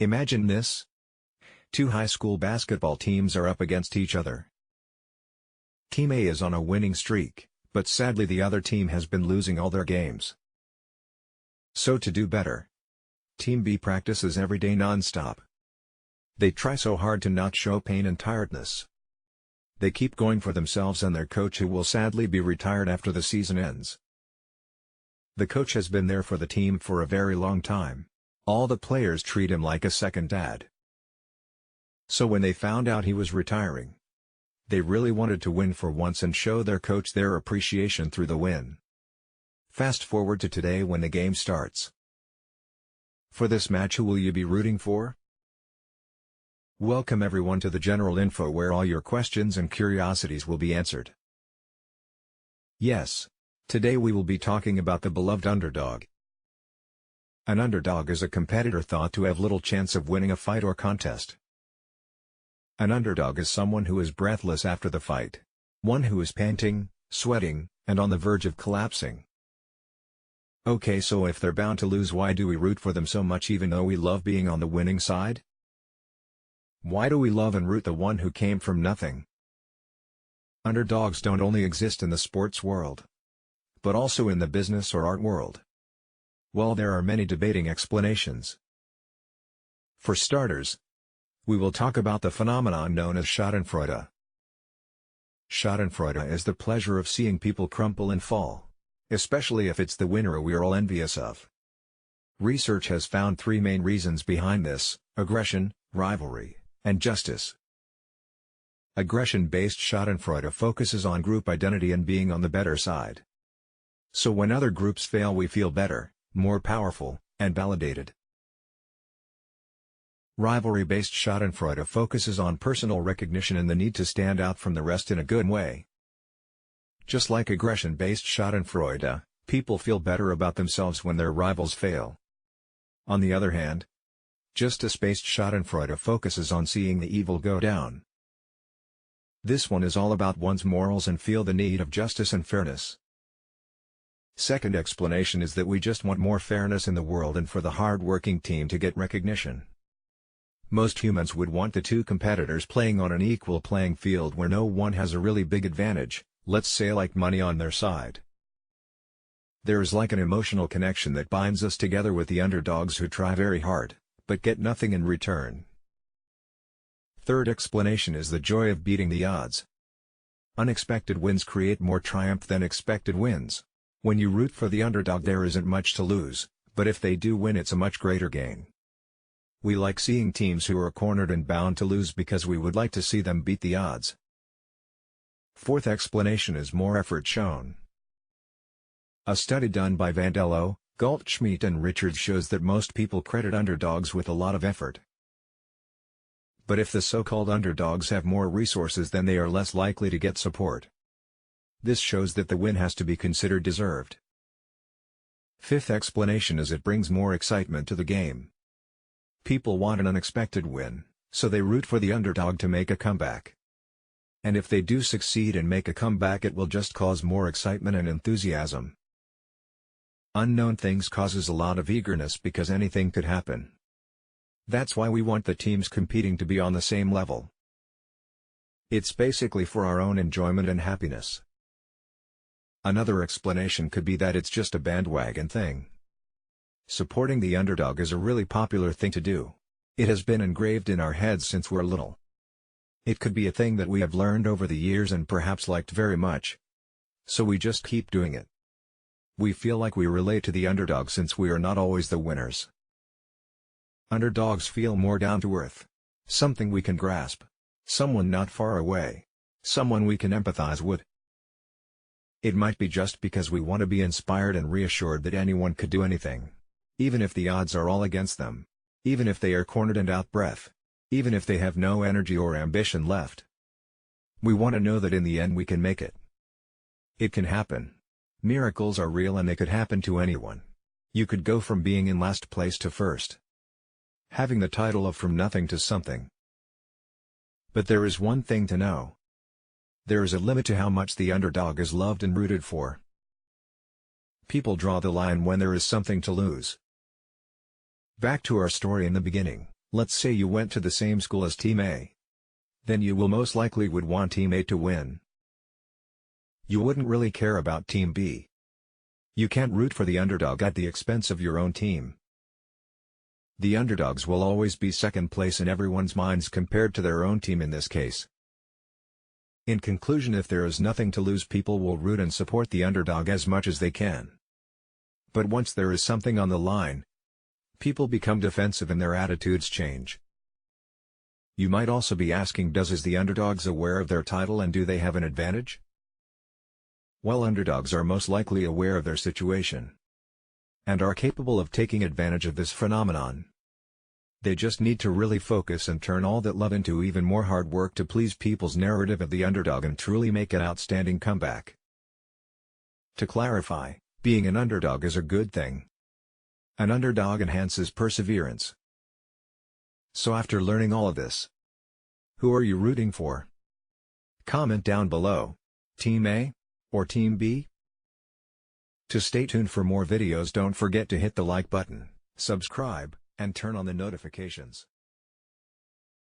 Imagine this. Two high school basketball teams are up against each other. Team A is on a winning streak, but sadly the other team has been losing all their games. So to do better, Team B practices every day non-stop. They try so hard to not show pain and tiredness. They keep going for themselves and their coach, who will sadly be retired after the season ends. The coach has been there for the team for a very long time. All the players treat him like a second dad. So when they found out he was retiring, they really wanted to win for once and show their coach their appreciation through the win. Fast forward to today when the game starts. For this match, who will you be rooting for? Welcome everyone to the general info, where all your questions and curiosities will be answered. Yes, today we will be talking about the beloved underdog. An underdog is a competitor thought to have little chance of winning a fight or contest. An underdog is someone who is breathless after the fight. One who is panting, sweating, and on the verge of collapsing. Okay, so if they're bound to lose, why do we root for them so much even though we love being on the winning side? Why do we love and root the one who came from nothing? Underdogs don't only exist in the sports world, but also in the business or art world. Well, there are many debating explanations. For starters, we will talk about the phenomenon known as schadenfreude. Schadenfreude is the pleasure of seeing people crumple and fall, especially if it's the winner we are all envious of. Research has found three main reasons behind this: aggression, rivalry, and justice. Aggression-based schadenfreude focuses on group identity and being on the better side. So when other groups fail, we feel better, more powerful, and validated. Rivalry-based schadenfreude focuses on personal recognition and the need to stand out from the rest in a good way. Just like aggression-based schadenfreude, people feel better about themselves when their rivals fail. On the other hand, justice-based schadenfreude focuses on seeing the evil go down. This one is all about one's morals and feel the need of justice and fairness. Second explanation is that we just want more fairness in the world and for the hard-working team to get recognition. Most humans would want the two competitors playing on an equal playing field where no one has a really big advantage, let's say like money on their side. There is like an emotional connection that binds us together with the underdogs who try very hard, but get nothing in return. Third explanation is the joy of beating the odds. Unexpected wins create more triumph than expected wins. When you root for the underdog, there isn't much to lose, but if they do win, it's a much greater gain. We like seeing teams who are cornered and bound to lose because we would like to see them beat the odds. Fourth explanation is more effort shown. A study done by Vandello, Goldschmidt and Richards shows that most people credit underdogs with a lot of effort. But if the so-called underdogs have more resources, then they are less likely to get support. This shows that the win has to be considered deserved. Fifth explanation is it brings more excitement to the game. People want an unexpected win, so they root for the underdog to make a comeback. And if they do succeed and make a comeback, it will just cause more excitement and enthusiasm. Unknown things causes a lot of eagerness because anything could happen. That's why we want the teams competing to be on the same level. It's basically for our own enjoyment and happiness. Another explanation could be that it's just a bandwagon thing. Supporting the underdog is a really popular thing to do. It has been engraved in our heads since we're little. It could be a thing that we have learned over the years and perhaps liked very much. So we just keep doing it. We feel like we relate to the underdog since we are not always the winners. Underdogs feel more down to earth. Something we can grasp. Someone not far away. Someone we can empathize with. It might be just because we want to be inspired and reassured that anyone could do anything. Even if the odds are all against them. Even if they are cornered and out of breath. Even if they have no energy or ambition left. We want to know that in the end we can make it. It can happen. Miracles are real and they could happen to anyone. You could go from being in last place to first. Having the title of from nothing to something. But there is one thing to know. There is a limit to how much the underdog is loved and rooted for. People draw the line when there is something to lose. Back to our story in the beginning, Let's say you went to the same school as Team A. Then you will most likely would want Team A to win. You wouldn't really care about Team B. You can't root for the underdog at the expense of your own team. The underdogs will always be second place in everyone's minds compared to their own team in this case. In conclusion, if there is nothing to lose, people will root and support the underdog as much as they can. But once there is something on the line, people become defensive and their attitudes change. You might also be asking, is the underdogs aware of their title and do they have an advantage? Well, underdogs are most likely aware of their situation and are capable of taking advantage of this phenomenon. They just need to really focus and turn all that love into even more hard work to please people's narrative of the underdog and truly make an outstanding comeback. To clarify, being an underdog is a good thing. An underdog enhances perseverance. So after learning all of this, who are you rooting for? Comment down below. Team A or Team B? To stay tuned for more videos, don't forget to hit the like button, subscribe, and turn on the notifications.